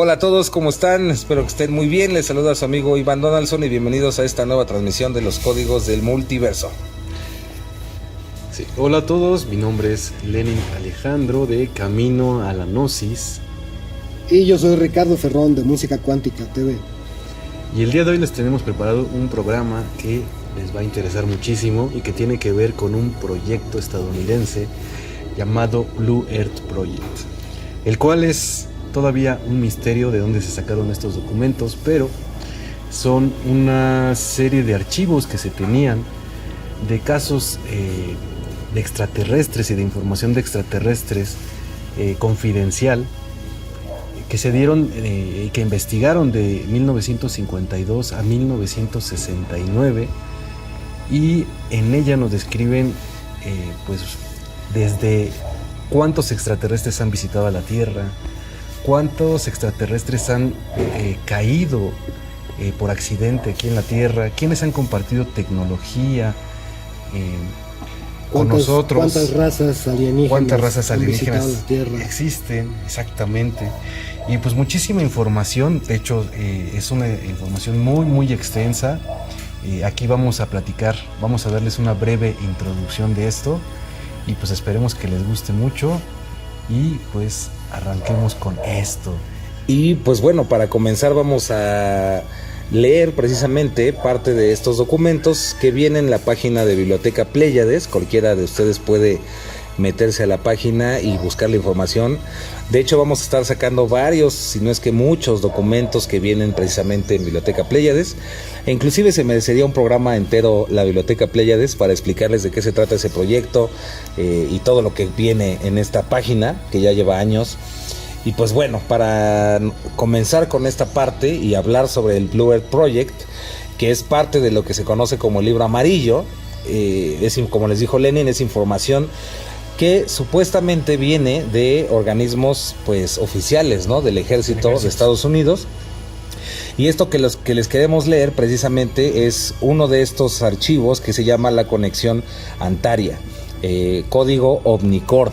Hola a todos, ¿cómo están? Espero que estén muy bien. Les saluda a su amigo Iván Donaldson y bienvenidos a esta nueva transmisión de los códigos del multiverso. Sí. Hola a todos, mi nombre es Lenin Alejandro de Camino a la Gnosis. Y yo soy Ricardo Ferrón de Música Cuántica TV. Y el día de hoy les tenemos preparado un programa que les va a interesar muchísimo y que tiene que ver con un proyecto estadounidense llamado Blue Earth Project, el cual es todavía un misterio de dónde se sacaron estos documentos, pero son una serie de archivos que se tenían de casos de extraterrestres y de información de extraterrestres confidencial que se dieron y que investigaron de 1952 a 1969, y en ella nos describen pues desde cuántos extraterrestres han visitado a la Tierra, cuántos extraterrestres han caído por accidente aquí en la Tierra, quiénes han compartido tecnología con nosotros, cuántas razas alienígenas han visitado la Tierra existen, exactamente. Y pues muchísima información. De hecho es una información muy extensa. Aquí vamos a platicar, vamos a darles una breve introducción de esto y pues esperemos que les guste mucho y pues arranquemos con esto. Y pues bueno, para comenzar vamos a leer precisamente parte de estos documentos que vienen en la página de Biblioteca Pléyades. Cualquiera de ustedes puede meterse a la página y buscar la información. De hecho vamos a estar sacando varios, si no es que muchos documentos que vienen precisamente en Biblioteca Pléyades, e inclusive se merecería un programa entero la Biblioteca Pléyades para explicarles de qué se trata ese proyecto y todo lo que viene en esta página que ya lleva años. Y pues bueno, para comenzar con esta parte y hablar sobre el Blue Earth Project, que es parte de lo que se conoce como el libro amarillo, como les dijo Lenin, es información que supuestamente viene de organismos pues oficiales, ¿no? Del ejército de Estados Unidos. Y esto que les queremos leer precisamente es uno de estos archivos que se llama la conexión Antaria, código Omnicord.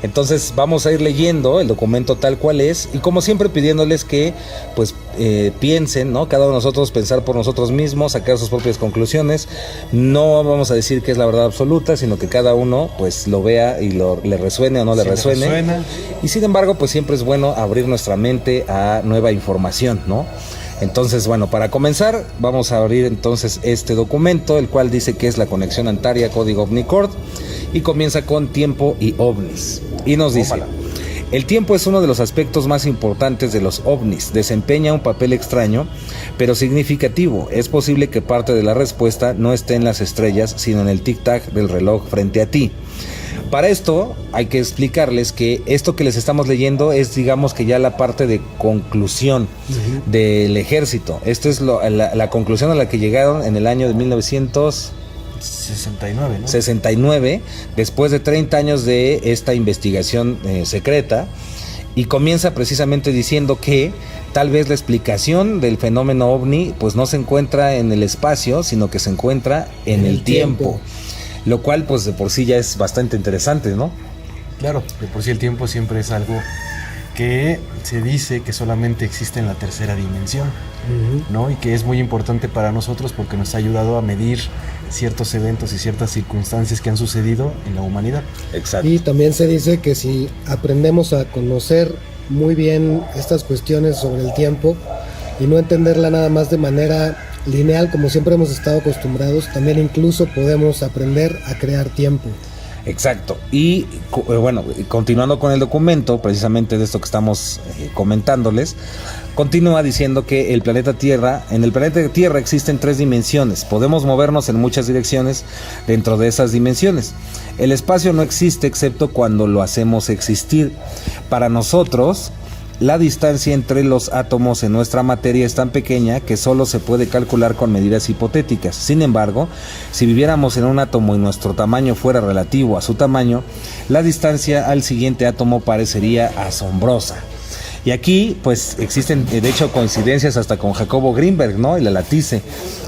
Entonces vamos a ir leyendo el documento tal cual es, y como siempre pidiéndoles que pues piensen, ¿no? Cada uno de nosotros pensar por nosotros mismos, sacar sus propias conclusiones. No vamos a decir que es la verdad absoluta, sino que cada uno pues lo vea y le resuene o no le resuene. Y sin embargo pues siempre es bueno abrir nuestra mente a nueva información, ¿no? Entonces, bueno, para comenzar vamos a abrir entonces este documento, el cual dice que es la conexión Antaria, código Omnicord, y comienza con tiempo y ovnis. Y nos dice: el tiempo es uno de los aspectos más importantes de los ovnis. Desempeña un papel extraño, pero significativo. Es posible que parte de la respuesta no esté en las estrellas, sino en el tic-tac del reloj frente a ti. Para esto hay que explicarles que esto que les estamos leyendo es, digamos que ya la parte de conclusión del ejército. Esto es la conclusión a la que llegaron en el año de 1969, ¿no? 69, después de 30 años de esta investigación secreta, y comienza precisamente diciendo que tal vez la explicación del fenómeno ovni pues no se encuentra en el espacio, sino que se encuentra en el tiempo. Lo cual pues de por sí ya es bastante interesante, ¿no? Claro, de por sí el tiempo siempre es algo que se dice que solamente existe en la tercera dimensión, ¿no? Y que es muy importante para nosotros porque nos ha ayudado a medir ciertos eventos y ciertas circunstancias que han sucedido en la humanidad. Exacto. Y también se dice que si aprendemos a conocer muy bien estas cuestiones sobre el tiempo y no entenderla nada más de manera lineal como siempre hemos estado acostumbrados, también incluso podemos aprender a crear tiempo. Exacto. Y bueno, continuando con el documento, precisamente de esto que estamos comentándoles, continúa diciendo que en el planeta Tierra existen 3 dimensiones. Podemos movernos en muchas direcciones dentro de esas dimensiones. El espacio no existe excepto cuando lo hacemos existir. Para nosotros, la distancia entre los átomos en nuestra materia es tan pequeña que solo se puede calcular con medidas hipotéticas. Sin embargo, si viviéramos en un átomo y nuestro tamaño fuera relativo a su tamaño, la distancia al siguiente átomo parecería asombrosa. Y aquí pues existen de hecho coincidencias hasta con Jacobo Greenberg, ¿no? Y la latice,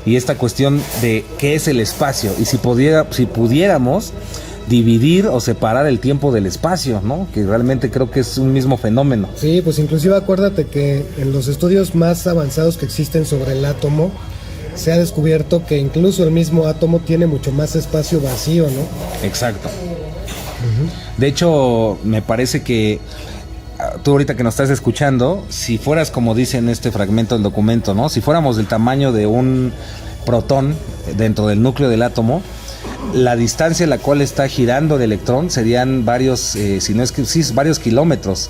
y esta cuestión de qué es el espacio, y si pudiéramos dividir o separar el tiempo del espacio, ¿no? Que realmente creo que es un mismo fenómeno. Sí, pues inclusive acuérdate que en los estudios más avanzados que existen sobre el átomo, se ha descubierto que incluso el mismo átomo tiene mucho más espacio vacío, ¿no? Exacto. De hecho, me parece que tú ahorita que nos estás escuchando, si fueras como dice en este fragmento del documento, ¿no? Si fuéramos del tamaño de un protón dentro del núcleo del átomo, la distancia a la cual está girando el electrón serían varios, si no es que sí, varios kilómetros.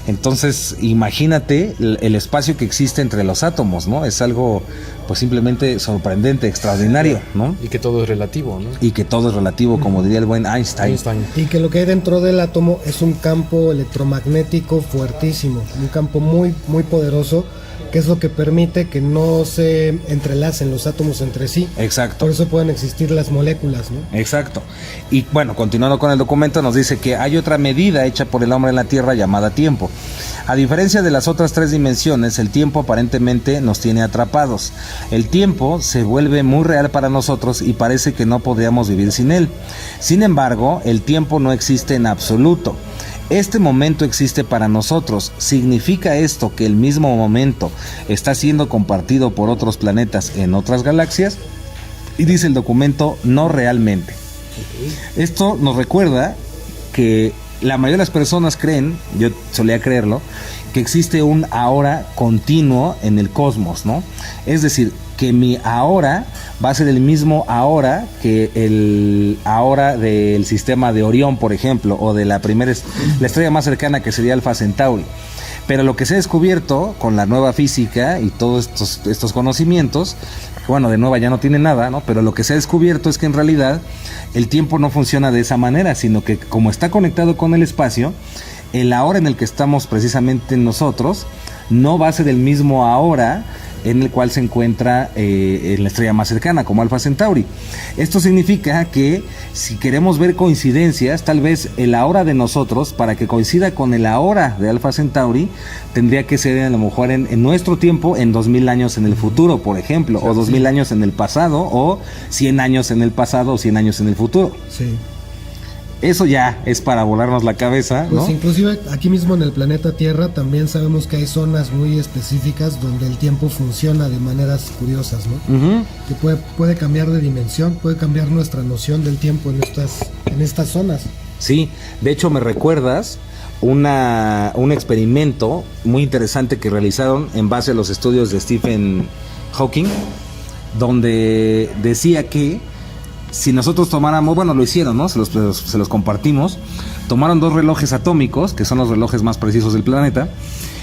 Entonces, imagínate el espacio que existe entre los átomos, ¿no? Es algo, pues simplemente sorprendente, extraordinario, ¿no? Y que todo es relativo, ¿no? Y que todo es relativo, como diría el buen Einstein. Y que lo que hay dentro del átomo es un campo electromagnético fuertísimo, un campo muy, muy poderoso, que es lo que permite que no se entrelacen los átomos entre sí. Exacto. Por eso pueden existir las moléculas, ¿no? Exacto. Y bueno, continuando con el documento, nos dice que hay otra medida hecha por el hombre en la Tierra llamada tiempo. A diferencia de las otras tres dimensiones, el tiempo aparentemente nos tiene atrapados. El tiempo se vuelve muy real para nosotros y parece que no podríamos vivir sin él. Sin embargo, el tiempo no existe en absoluto. Este momento existe para nosotros. ¿Significa esto que el mismo momento está siendo compartido por otros planetas en otras galaxias? Y dice el documento, no realmente. Esto nos recuerda que la mayoría de las personas creen, yo solía creerlo, que existe un ahora continuo en el cosmos, ¿no? Es decir, que mi ahora va a ser el mismo ahora que el ahora del sistema de Orión, por ejemplo, o de la estrella más cercana, que sería Alfa Centauri. Pero lo que se ha descubierto con la nueva física y todos estos conocimientos, bueno, de nueva ya no tiene nada, ¿no? Pero lo que se ha descubierto es que en realidad el tiempo no funciona de esa manera, sino que como está conectado con el espacio, el ahora en el que estamos precisamente nosotros no va a ser el mismo ahora en el cual se encuentra en la estrella más cercana, como Alfa Centauri. Esto significa que si queremos ver coincidencias, tal vez el ahora de nosotros, para que coincida con el ahora de Alfa Centauri, tendría que ser a lo mejor en nuestro tiempo, en 2000 años en el futuro, por ejemplo, o 2000 años en el pasado, o 100 años en el pasado, o 100 años en el futuro. Sí. Eso ya es para volarnos la cabeza, ¿no? Pues inclusive aquí mismo en el planeta Tierra también sabemos que hay zonas muy específicas donde el tiempo funciona de maneras curiosas, ¿no? Uh-huh. Que puede cambiar de dimensión, puede cambiar nuestra noción del tiempo en estas zonas. Sí, de hecho me recuerdas un experimento muy interesante que realizaron en base a los estudios de Stephen Hawking, donde decía que si nosotros tomáramos, bueno, lo hicieron, ¿no? Se los compartimos. Tomaron 2 relojes atómicos, que son los relojes más precisos del planeta,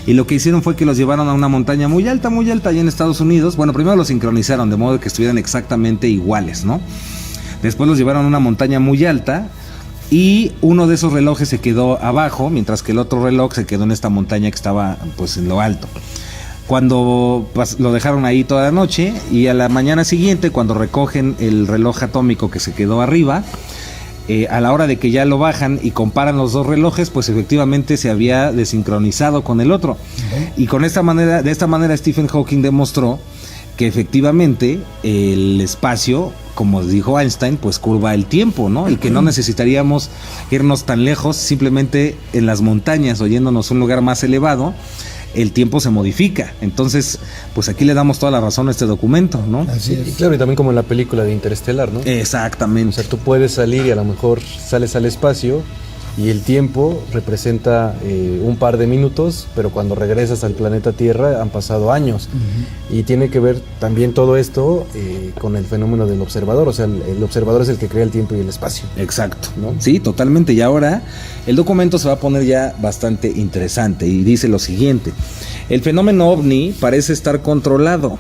y lo que hicieron fue que los llevaron a una montaña muy alta allá en Estados Unidos. Bueno, primero los sincronizaron de modo que estuvieran exactamente iguales, ¿no? Después los llevaron a una montaña muy alta y uno de esos relojes se quedó abajo, mientras que el otro reloj se quedó en esta montaña que estaba pues en lo alto. Cuando lo dejaron ahí toda la noche, y a la mañana siguiente, cuando recogen el reloj atómico que se quedó arriba, a la hora de que ya lo bajan y comparan los 2 relojes, pues efectivamente se había desincronizado con el otro. Uh-huh. Y de esta manera Stephen Hawking demostró que efectivamente el espacio, como dijo Einstein, pues curva el tiempo, ¿no? Y que no necesitaríamos irnos tan lejos, simplemente en las montañas o yéndonos a un lugar más elevado, el tiempo se modifica. Entonces, pues aquí le damos toda la razón a este documento, ¿no? Así es. Y claro, y también como en la película de Interestelar, ¿no? Exactamente. O sea, tú puedes salir y a lo mejor sales al espacio y el tiempo representa un par de minutos, pero cuando regresas al planeta Tierra han pasado años. Uh-huh. Y tiene que ver también todo esto con el fenómeno del observador. O sea, el observador es el que crea el tiempo y el espacio. Exacto, ¿no? Sí, totalmente. Y ahora el documento se va a poner ya bastante interesante y dice lo siguiente: el fenómeno ovni parece estar controlado.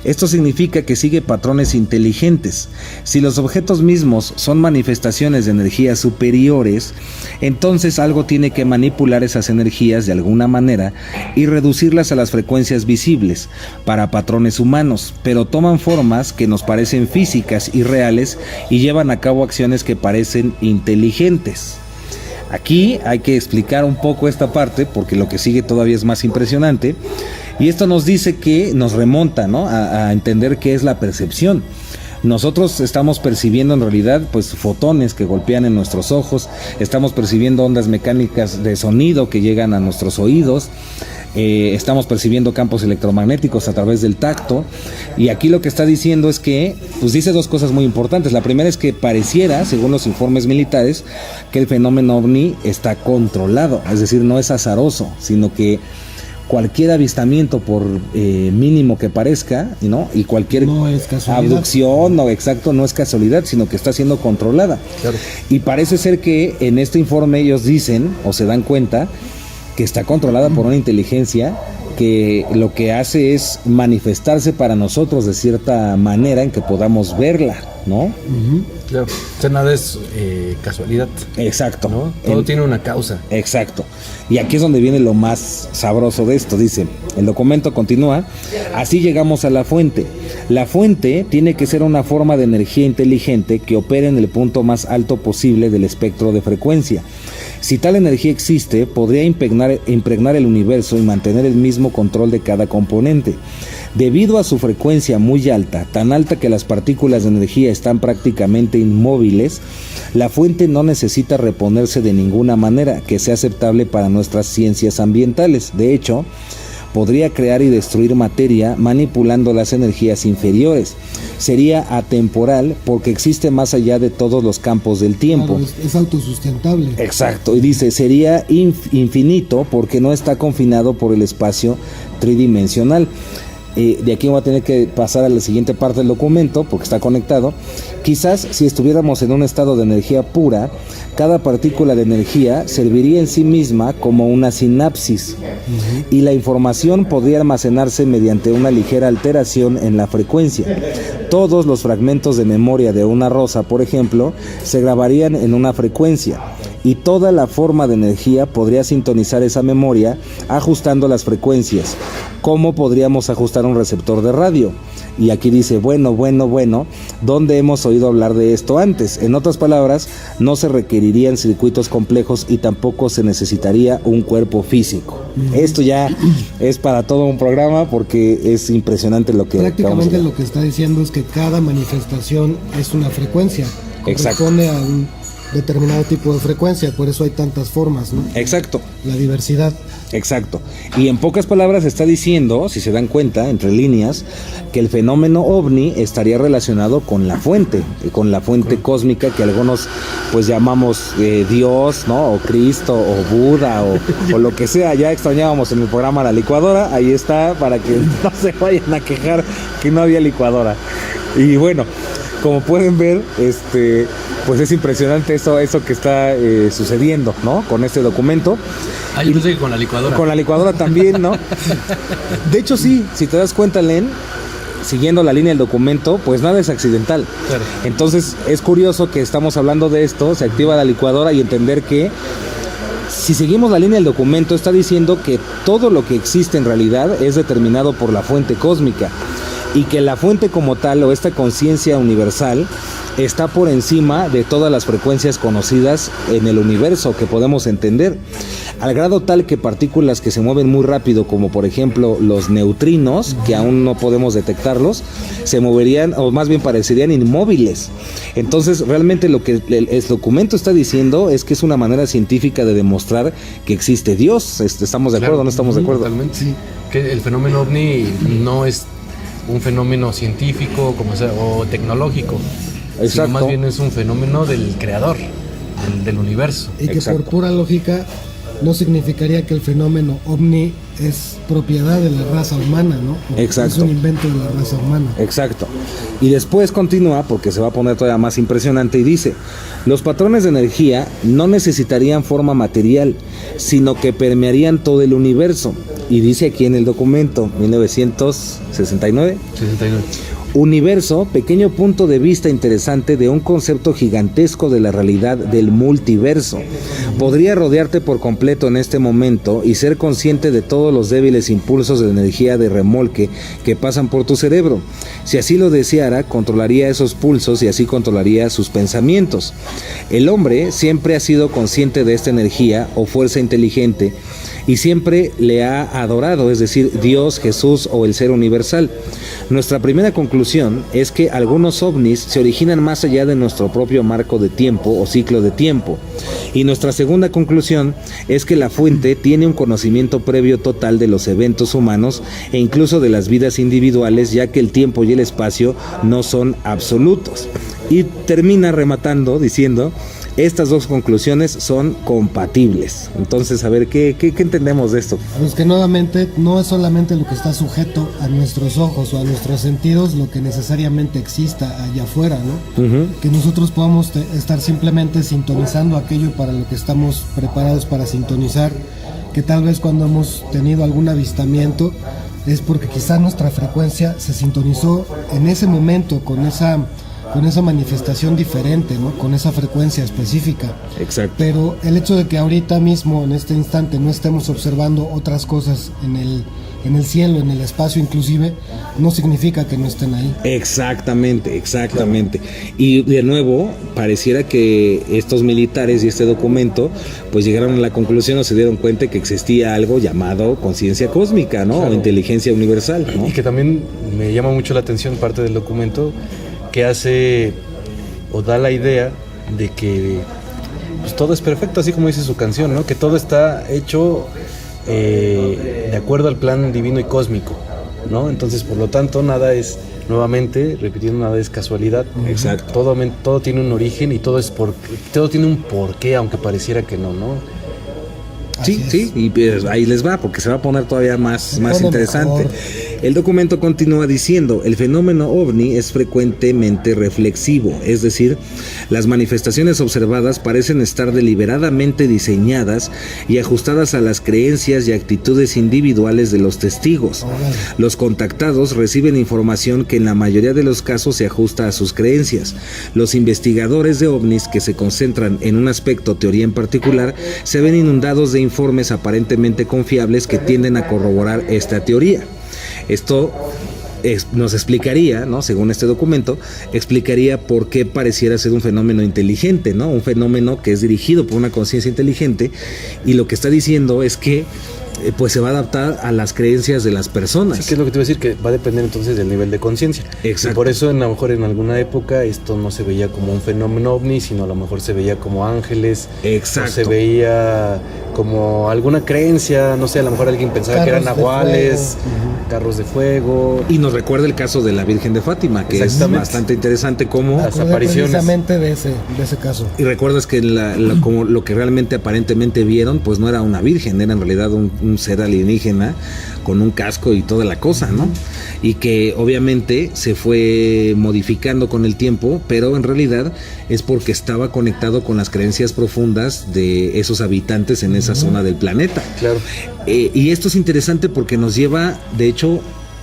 Esto significa que sigue patrones inteligentes. Si los objetos mismos son manifestaciones de energías superiores, entonces algo tiene que manipular esas energías de alguna manera y reducirlas a las frecuencias visibles para patrones humanos, pero toman formas que nos parecen físicas y reales y llevan a cabo acciones que parecen inteligentes. Aquí hay que explicar un poco esta parte porque lo que sigue todavía es más impresionante. Y esto nos dice que nos remonta, ¿no?, a entender qué es la percepción. Nosotros estamos percibiendo en realidad pues fotones que golpean en nuestros ojos, estamos percibiendo ondas mecánicas de sonido que llegan a nuestros oídos, estamos percibiendo campos electromagnéticos a través del tacto, y aquí lo que está diciendo es que, pues dice dos cosas muy importantes. La primera es que pareciera, según los informes militares, que el fenómeno ovni está controlado, es decir, no es azaroso, sino que cualquier avistamiento, por mínimo que parezca, ¿no? Y cualquier abducción, no, exacto, no es casualidad, sino que está siendo controlada. Claro. Y parece ser que en este informe ellos dicen, o se dan cuenta, que está controlada por una inteligencia que lo que hace es manifestarse para nosotros de cierta manera en que podamos verla, ¿no? Uh-huh. Claro. O sea, nada es casualidad. Exacto. ¿No? Todo tiene una causa. Exacto. Y aquí es donde viene lo más sabroso de esto. Dice, el documento continúa: así llegamos a la fuente. La fuente tiene que ser una forma de energía inteligente que opere en el punto más alto posible del espectro de frecuencia. Si tal energía existe, podría impregnar el universo y mantener el mismo control de cada componente. Debido a su frecuencia muy alta, tan alta que las partículas de energía están prácticamente inmóviles, la fuente no necesita reponerse de ninguna manera que sea aceptable para nuestras ciencias ambientales. De hecho, podría crear y destruir materia manipulando las energías inferiores. Sería atemporal porque existe más allá de todos los campos del tiempo. Claro, es autosustentable. Exacto, y dice, sería infinito porque no está confinado por el espacio tridimensional. De aquí voy a tener que pasar a la siguiente parte del documento porque está conectado. Quizás si estuviéramos en un estado de energía pura, cada partícula de energía serviría en sí misma como una sinapsis, y la información podría almacenarse mediante una ligera alteración en la frecuencia. Todos los fragmentos de memoria de una rosa, por ejemplo, se grabarían en una frecuencia, y toda la forma de energía podría sintonizar esa memoria ajustando las frecuencias. ¿Cómo podríamos ajustar un receptor de radio? Y aquí dice, bueno, ¿dónde hemos oído hablar de esto antes? En otras palabras, no se requerirían circuitos complejos y tampoco se necesitaría un cuerpo físico. Esto ya es para todo un programa porque es impresionante lo que... Prácticamente lo que está diciendo es que cada manifestación es una frecuencia. Corresponde a un determinado tipo de frecuencia, por eso hay tantas formas, ¿no? Exacto. La diversidad. Exacto. Y en pocas palabras está diciendo, si se dan cuenta, entre líneas, que el fenómeno ovni estaría relacionado con la fuente cósmica que algunos pues llamamos Dios, ¿no? O Cristo, o Buda, o lo que sea. Ya extrañábamos en el programa la licuadora, ahí está, para que no se vayan a quejar que no había licuadora. Y bueno, como pueden ver, pues es impresionante eso que está sucediendo, ¿no? Con este documento. Ah, yo pensé que con la licuadora. Con la licuadora también, ¿no? De hecho, sí, si te das cuenta, Len, siguiendo la línea del documento, pues nada es accidental. Claro. Entonces, es curioso que estamos hablando de esto, se activa la licuadora y entender que si seguimos la línea del documento, está diciendo que todo lo que existe en realidad es determinado por la fuente cósmica, y que la fuente como tal, o esta conciencia universal, está por encima de todas las frecuencias conocidas en el universo que podemos entender, al grado tal que partículas que se mueven muy rápido, como por ejemplo los neutrinos, que aún no podemos detectarlos, se moverían, o más bien parecerían inmóviles. Entonces realmente lo que el documento está diciendo es que es una manera científica de demostrar que existe Dios. ¿Estamos de acuerdo o no estamos de acuerdo? Totalmente, sí. Que el fenómeno ovni no es un fenómeno científico o tecnológico, sino más bien es un fenómeno del creador, del universo. Y que por pura lógica no significaría que el fenómeno ovni es propiedad de la raza humana, ¿no? Exacto. Es un invento de la raza humana. Exacto. Y después continúa, porque se va a poner todavía más impresionante, y dice: los patrones de energía no necesitarían forma material, sino que permearían todo el universo. Y dice aquí en el documento, 1969. 69. Universo, pequeño punto de vista interesante de un concepto gigantesco de la realidad del multiverso. Podría rodearte por completo en este momento y ser consciente de todos los débiles impulsos de energía de remolque que pasan por tu cerebro. Si así lo deseara, controlaría esos pulsos y así controlaría sus pensamientos. El hombre siempre ha sido consciente de esta energía o fuerza inteligente y siempre le ha adorado, es decir, Dios, Jesús o el ser universal. Nuestra primera conclusión conclusión es que algunos ovnis se originan más allá de nuestro propio marco de tiempo o ciclo de tiempo. Y nuestra segunda conclusión es que la fuente tiene un conocimiento previo total de los eventos humanos e incluso de las vidas individuales, ya que el tiempo y el espacio no son absolutos. Y termina rematando diciendo: estas dos conclusiones son compatibles. Entonces, a ver, ¿qué entendemos de esto? Pues que nuevamente no es solamente lo que está sujeto a nuestros ojos o a nuestros sentidos lo que necesariamente exista allá afuera, ¿no? Uh-huh. Que nosotros podamos estar simplemente sintonizando aquello para lo que estamos preparados para sintonizar, que tal vez cuando hemos tenido algún avistamiento es porque quizá nuestra frecuencia se sintonizó en ese momento con esa manifestación diferente, ¿no? Con esa frecuencia específica. Exacto. Pero el hecho de que ahorita mismo, en este instante, no estemos observando otras cosas en el cielo, en el espacio inclusive, no significa que no estén ahí. Exactamente. Y de nuevo, pareciera que estos militares y este documento pues llegaron a la conclusión o se dieron cuenta que existía algo llamado conciencia cósmica, ¿no? Claro. O inteligencia universal, ¿no? Y que también me llama mucho la atención parte del documento que hace o da la idea de que pues, todo es perfecto, así como dice su canción, ¿no? Que todo está hecho de acuerdo al plan divino y cósmico, ¿no? Entonces, por lo tanto, nada es, nuevamente, repitiendo, nada es casualidad. Exacto. Todo tiene un origen y todo tiene un porqué, aunque pareciera que no, ¿no? Sí, y pues ahí les va, porque se va a poner todavía más interesante. Mejor. El documento continúa diciendo: el fenómeno ovni es frecuentemente reflexivo, es decir, las manifestaciones observadas parecen estar deliberadamente diseñadas y ajustadas a las creencias y actitudes individuales de los testigos. Los contactados reciben información que en la mayoría de los casos se ajusta a sus creencias. Los investigadores de ovnis que se concentran en un aspecto o teoría en particular se ven inundados de informes aparentemente confiables que tienden a corroborar esta teoría. Esto nos explicaría, ¿no? Según este documento, explicaría por qué pareciera ser un fenómeno inteligente, ¿no? Un fenómeno que es dirigido por una conciencia inteligente, y lo que está diciendo es que pues se va a adaptar a las creencias de las personas. Sí, que es lo que te iba a decir, que va a depender entonces del nivel de conciencia. Exacto. Y por eso a lo mejor en alguna época esto no se veía como un fenómeno ovni, sino a lo mejor se veía como ángeles. Exacto. O se veía como alguna creencia, no sé, a lo mejor alguien pensaba carros que eran nahuales, carros de fuego. Y nos recuerda el caso de la Virgen de Fátima, que es bastante interesante como las apariciones. Precisamente de ese caso. Y recuerdas que como lo que realmente aparentemente vieron, pues no era una virgen, era en realidad un ser alienígena con un casco y toda la cosa, ¿no? Y que obviamente se fue modificando con el tiempo, pero en realidad es porque estaba conectado con las creencias profundas de esos habitantes en esa zona del planeta. Claro. Y esto es interesante porque nos lleva, de hecho,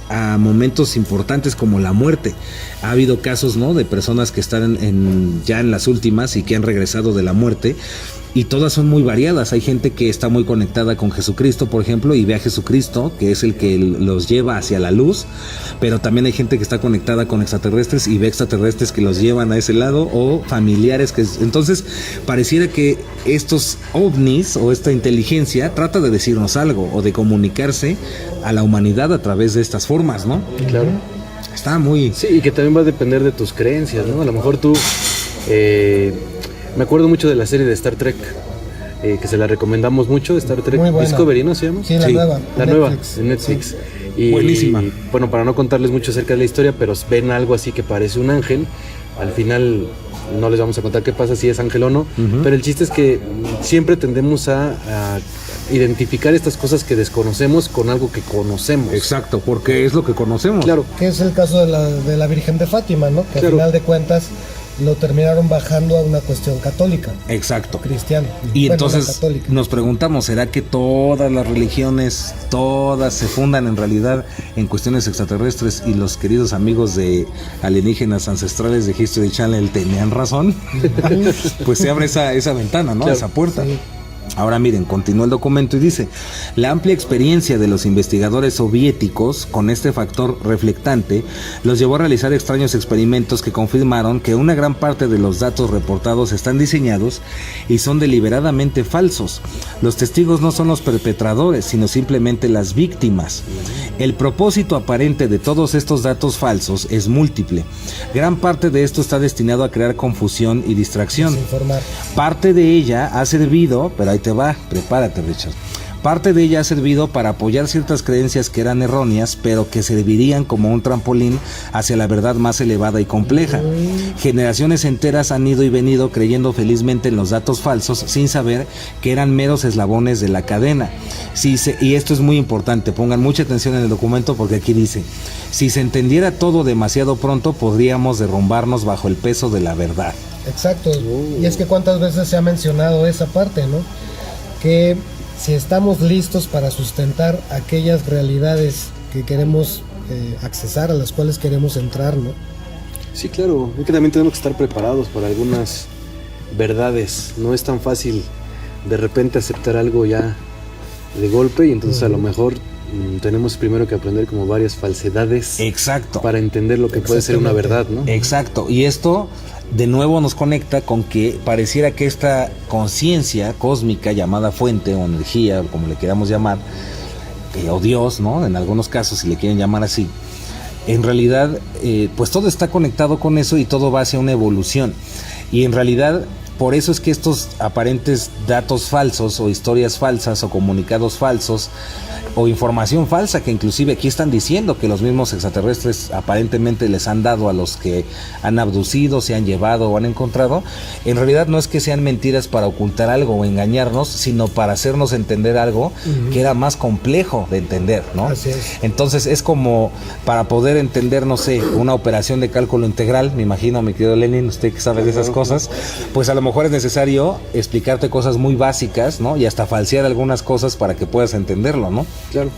a momentos importantes como la muerte. Ha habido casos, ¿no?, de personas que están ya en las últimas y que han regresado de la muerte, y todas son muy variadas. Hay gente que está muy conectada con Jesucristo, por ejemplo, y ve a Jesucristo, que es el que los lleva hacia la luz, pero también hay gente que está conectada con extraterrestres y ve extraterrestres que los llevan a ese lado, o familiares entonces pareciera que estos ovnis o esta inteligencia trata de decirnos algo o de comunicarse a la humanidad a través de estas formas, ¿no? Claro. Está muy... Sí, y que también va a depender de tus creencias, ¿no? A lo mejor tú... me acuerdo mucho de la serie de Star Trek, que se la recomendamos mucho, Star Trek Discovery, ¿no se llama? Sí, nueva. La nueva, en Netflix. Sí. Y, buenísima. Y, bueno, para no contarles mucho acerca de la historia, pero ven algo así que parece un ángel. Al final no les vamos a contar qué pasa, si es ángel o no, pero el chiste es que siempre tendemos a identificar estas cosas que desconocemos con algo que conocemos. Exacto, porque es lo que conocemos. Claro. Que es el caso de la Virgen de Fátima, ¿no? Que al final de cuentas lo terminaron bajando a una cuestión católica. Exacto. Cristiana. Y entonces nos preguntamos, ¿será que todas las religiones, todas se fundan en realidad en cuestiones extraterrestres y los queridos amigos de alienígenas ancestrales de History Channel tenían razón? Pues se abre esa ventana, ¿no? Claro. Esa puerta. Sí. Ahora miren, continúa el documento y dice: la amplia experiencia de los investigadores soviéticos con este factor reflectante los llevó a realizar extraños experimentos que confirmaron que una gran parte de los datos reportados están diseñados y son deliberadamente falsos. Los testigos no son los perpetradores, sino simplemente las víctimas. El propósito aparente de todos estos datos falsos es múltiple. Gran parte de esto está destinado a crear confusión y distracción. Desinformar. Parte de ella ha servido, pero ahí te va, prepárate, Richard. Parte de ella ha servido para apoyar ciertas creencias que eran erróneas, pero que servirían como un trampolín hacia la verdad más elevada y compleja. Generaciones enteras han ido y venido creyendo felizmente en los datos falsos sin saber que eran meros eslabones de la cadena. Y esto es muy importante, pongan mucha atención en el documento porque aquí dice: si se entendiera todo demasiado pronto, podríamos derrumbarnos bajo el peso de la verdad. Exacto. Y es que cuántas veces se ha mencionado esa parte, ¿no? Que si estamos listos para sustentar aquellas realidades que queremos accesar, a las cuales queremos entrar, ¿no? Sí, claro, es que también tenemos que estar preparados para algunas verdades. No es tan fácil de repente aceptar algo ya de golpe, y entonces a lo mejor tenemos primero que aprender como varias falsedades. Exacto. Para entender lo que puede ser una verdad, ¿no? Exacto. Y esto de nuevo nos conecta con que pareciera que esta conciencia cósmica llamada fuente o energía, como le queramos llamar, o Dios, ¿no? En algunos casos, si le quieren llamar así, en realidad, pues todo está conectado con eso y todo va hacia una evolución. Y en realidad, por eso es que estos aparentes datos falsos o historias falsas o comunicados falsos o información falsa que inclusive aquí están diciendo que los mismos extraterrestres aparentemente les han dado a los que han abducido, se han llevado o han encontrado, en realidad no es que sean mentiras para ocultar algo o engañarnos, sino para hacernos entender algo que era más complejo de entender, ¿no? Así es. Entonces es como para poder entender, no sé, una operación de cálculo integral, me imagino, mi querido Lenin, usted que sabe de esas cosas, pues a lo mejor es necesario explicarte cosas muy básicas, ¿no? Y hasta falsear algunas cosas para que puedas entenderlo, ¿no? Claro.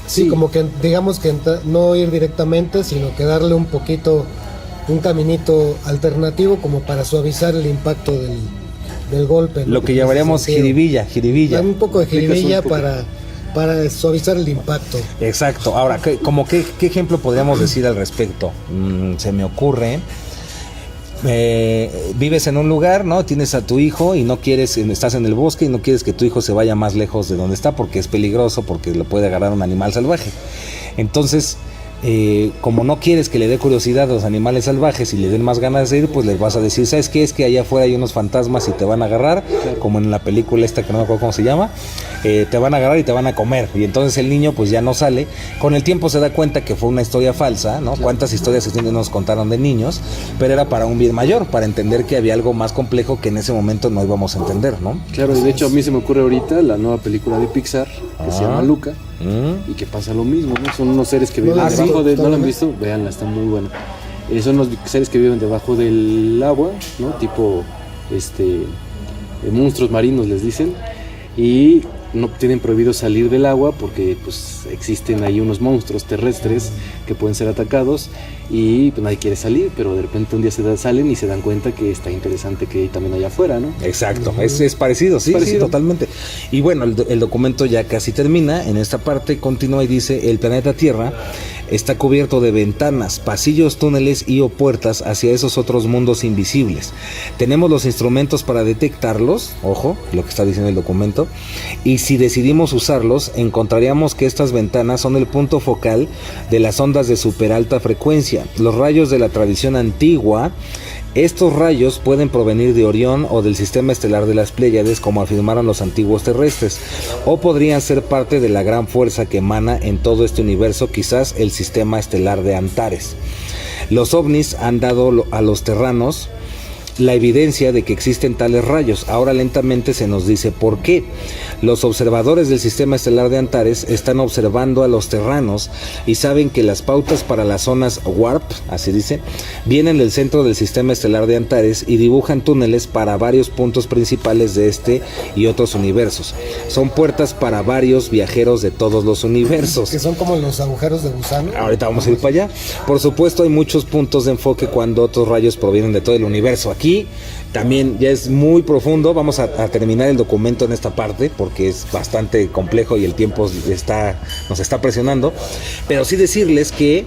Sí, como que digamos que no ir directamente, sino que darle un poquito, un caminito alternativo como para suavizar el impacto del golpe, ¿no? Lo que llamaríamos jiribilla. Un poco de jiribilla para suavizar el impacto. Exacto. Ahora, ¿qué ejemplo podríamos decir al respecto? Se me ocurre... vives en un lugar, ¿no? Tienes a tu hijo y no quieres, estás en el bosque y no quieres que tu hijo se vaya más lejos de donde está porque es peligroso, porque lo puede agarrar un animal salvaje. Entonces, como no quieres que le dé curiosidad a los animales salvajes y le den más ganas de ir, pues les vas a decir, ¿sabes qué? Es que allá afuera hay unos fantasmas y te van a agarrar, como en la película esta que no me acuerdo cómo se llama, te van a agarrar y te van a comer. Y entonces el niño pues ya no sale. Con el tiempo se da cuenta que fue una historia falsa, ¿no? Claro. Cuántas historias nos contaron de niños, pero era para un bien mayor, para entender que había algo más complejo que en ese momento no íbamos a entender, ¿no? Claro, y de hecho a mí se me ocurre ahorita la nueva película de Pixar, que se llama Luca, y que pasa lo mismo, ¿no? Son unos seres que viven debajo de... ¿No lo han visto? Véanla, está muy buena. Son los seres que viven debajo del agua, ¿no? Tipo, monstruos marinos les dicen, y no tienen prohibido salir del agua porque pues existen ahí unos monstruos terrestres que pueden ser atacados y pues nadie quiere salir, pero de repente un día salen y se dan cuenta que está interesante que también allá afuera, ¿no? Exacto, es parecido, sí, totalmente. Y bueno, el documento ya casi termina. En esta parte continúa y dice: el planeta Tierra está cubierto de ventanas, pasillos, túneles y o puertas hacia esos otros mundos invisibles. Tenemos los instrumentos para detectarlos, ojo, lo que está diciendo el documento, y si decidimos usarlos, encontraríamos que estas ventanas son el punto focal de las ondas de super alta frecuencia, los rayos de la tradición antigua. Estos rayos pueden provenir de Orión o del sistema estelar de las Pléyades, como afirmaron los antiguos terrestres, o podrían ser parte de la gran fuerza que emana en todo este universo, quizás el sistema estelar de Antares. Los ovnis han dado a los terranos la evidencia de que existen tales rayos. Ahora lentamente se nos dice por qué. Los observadores del sistema estelar de Antares están observando a los terranos y saben que las pautas para las zonas warp, así dice, vienen del centro del sistema estelar de Antares y dibujan túneles para varios puntos principales de este y otros universos. Son puertas para varios viajeros de todos los universos. Que son como los agujeros de gusano. Ahorita vamos a ir para allá. Por supuesto hay muchos puntos de enfoque cuando otros rayos provienen de todo el universo. Aquí también ya es muy profundo. Vamos a terminar el documento en esta parte porque es bastante complejo y el tiempo nos está presionando. Pero sí decirles que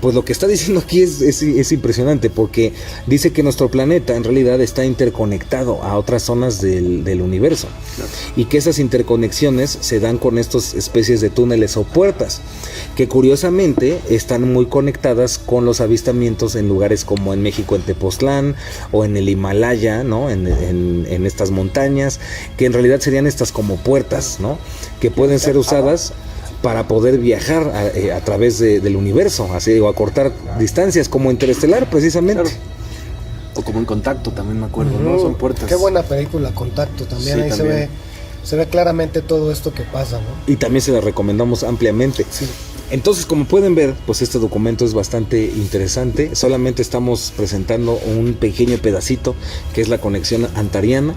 pues lo que está diciendo aquí es impresionante, porque dice que nuestro planeta en realidad está interconectado a otras zonas del universo, claro, y que esas interconexiones se dan con estas especies de túneles o puertas, que curiosamente están muy conectadas con los avistamientos en lugares como en México, en Tepoztlán, o en el Himalaya, ¿no? En estas montañas, que en realidad serían estas como puertas, ¿no? Que pueden ser usadas para poder viajar a través del universo, así, o acortar distancias, como Interestelar, precisamente. Claro. O como en Contacto, también me acuerdo, ¿no? Son puertas. Qué buena película, Contacto, también. Sí, ahí también se ve claramente todo esto que pasa, ¿no? Y también se la recomendamos ampliamente. Sí. Entonces, como pueden ver, pues este documento es bastante interesante. Solamente estamos presentando un pequeño pedacito, que es la conexión antariana.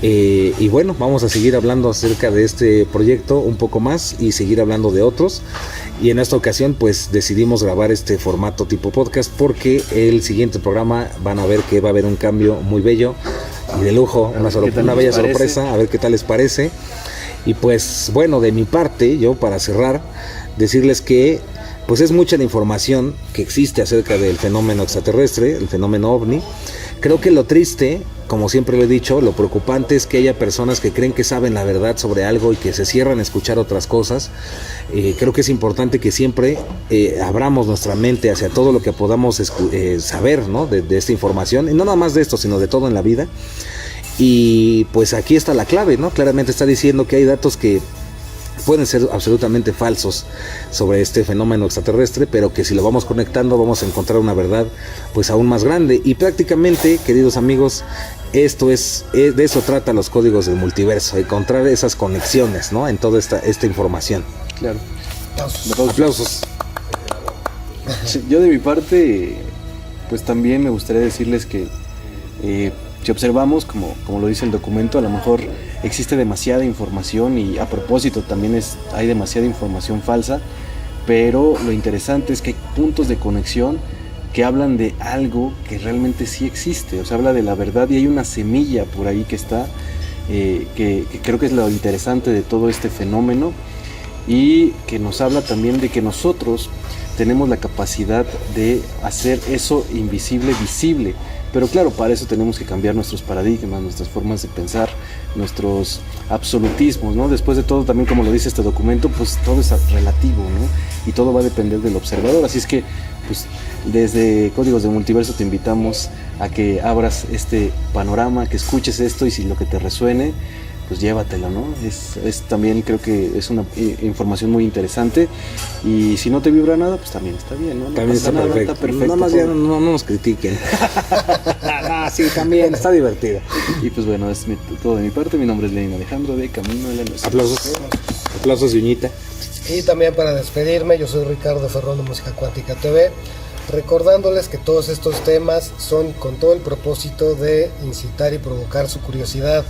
Y bueno, vamos a seguir hablando acerca de este proyecto un poco más y seguir hablando de otros. Y en esta ocasión pues decidimos grabar este formato tipo podcast, porque el siguiente programa van a ver que va a haber un cambio muy bello y de lujo, una bella sorpresa, a ver qué tal les parece. Y pues bueno, de mi parte, yo para cerrar, decirles que pues es mucha la información que existe acerca del fenómeno extraterrestre, el fenómeno OVNI. Creo que lo triste, como siempre lo he dicho, lo preocupante es que haya personas que creen que saben la verdad sobre algo y que se cierran a escuchar otras cosas. Creo que es importante que siempre abramos nuestra mente hacia todo lo que podamos saber, ¿no? de esta información, y no nada más de esto, sino de todo en la vida. Y pues aquí está la clave, ¿no? Claramente está diciendo que hay datos que pueden ser absolutamente falsos sobre este fenómeno extraterrestre, pero que si lo vamos conectando vamos a encontrar una verdad pues aún más grande. Y prácticamente, queridos amigos, de eso trata los códigos del multiverso, encontrar esas conexiones, ¿no? En toda esta información. Claro. Aplausos. Yo de mi parte, pues también me gustaría decirles que si observamos, como lo dice el documento, a lo mejor existe demasiada información, y a propósito también hay demasiada información falsa, pero lo interesante es que hay puntos de conexión que hablan de algo que realmente sí existe, o sea, habla de la verdad, y hay una semilla por ahí que está, que creo que es lo interesante de todo este fenómeno, y que nos habla también de que nosotros tenemos la capacidad de hacer eso invisible visible. Pero claro, para eso tenemos que cambiar nuestros paradigmas, nuestras formas de pensar, nuestros absolutismos, ¿no? Después de todo, también como lo dice este documento, pues todo es relativo, ¿no? Y todo va a depender del observador. Así es que, pues, desde Códigos del Multiverso te invitamos a que abras este panorama, que escuches esto, y si lo que te resuene, pues llévatelo, ¿no? Es también, creo que es una información muy interesante, y si no te vibra nada, pues también está bien, ¿no? También está perfecto. Está perfecto. Nada más ya no nos critiquen. No, sí, también está divertido. Y pues bueno, es todo de mi parte. Mi nombre es Lenin Alejandro, de Camino de la Luz. Aplausos, Yuñita. Y también para despedirme, yo soy Ricardo Ferrón de Música Cuántica TV, recordándoles que todos estos temas son con todo el propósito de incitar y provocar su curiosidad,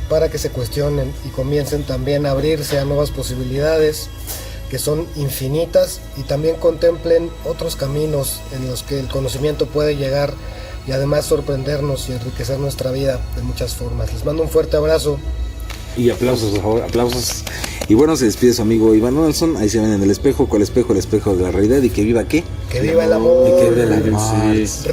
para que se cuestionen y comiencen también a abrirse a nuevas posibilidades que son infinitas, y también contemplen otros caminos en los que el conocimiento puede llegar y además sorprendernos y enriquecer nuestra vida de muchas formas. Les mando un fuerte abrazo. Y aplausos, por favor, aplausos. Y bueno, se despide su amigo Iván Nelson. Ahí se ven en el espejo, el espejo de la realidad. Y que viva ¿qué? Que viva el amor. Y que viva el amor. Sí.